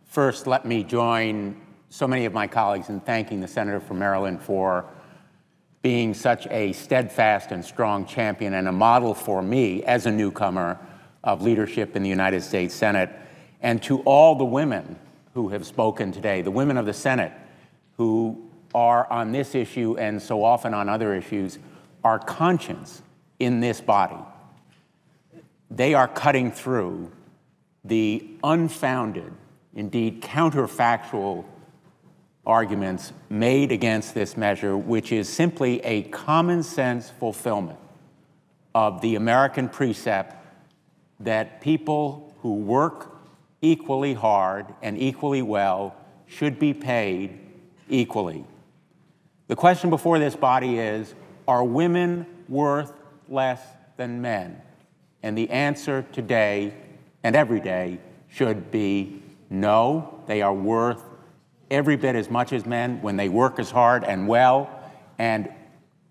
First, let me join so many of my colleagues in thanking the Senator from Maryland for being such a steadfast and strong champion and a model for me as a newcomer of leadership in the United States Senate, and to all the women who have spoken today, the women of the Senate who are on this issue and so often on other issues, our conscience in this body. They are cutting through the unfounded, indeed counterfactual arguments made against this measure, which is simply a common sense fulfillment of the American precept that people who work equally hard and equally well should be paid equally. The question before this body is, are women worth less than men? And the answer today and every day should be no. They are worth every bit as much as men when they work as hard and well, and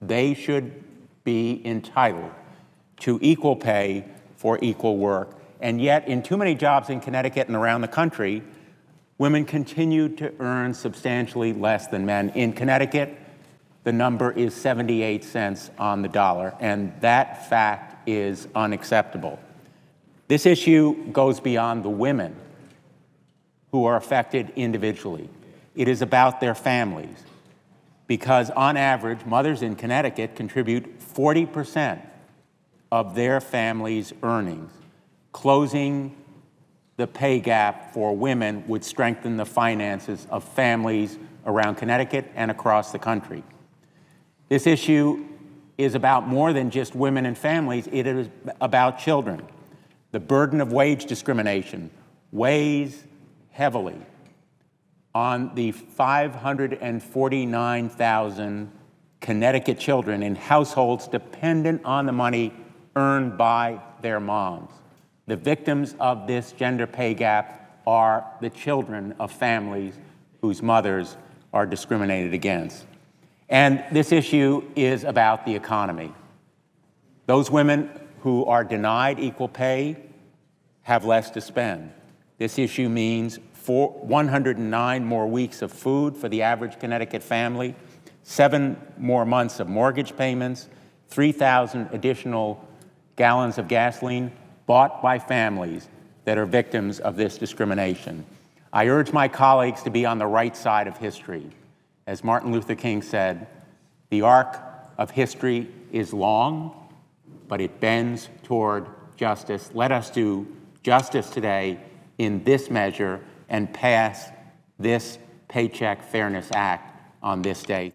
they should be entitled to equal pay for equal work. And yet, in too many jobs in Connecticut and around the country, women continue to earn substantially less than men. In Connecticut, the number is 78 cents on the dollar, and that fact is unacceptable. This issue goes beyond the women who are affected individually. It is about their families, because on average, mothers in Connecticut contribute 40% of their family's earnings. Closing the pay gap for women would strengthen the finances of families around Connecticut and across the country. This issue is about more than just women and families. It is about children. The burden of wage discrimination weighs heavily on the 549,000 Connecticut children in households dependent on the money earned by their moms. The victims of this gender pay gap are the children of families whose mothers are discriminated against. And this issue is about the economy. Those women who are denied equal pay have less to spend. This issue means 109 more weeks of food for the average Connecticut family, 7 more months of mortgage payments, 3,000 additional gallons of gasoline bought by families that are victims of this discrimination. I urge my colleagues to be on the right side of history. As Martin Luther King said, the arc of history is long, but it bends toward justice. Let us do justice today in this measure and pass this Paycheck Fairness Act on this day.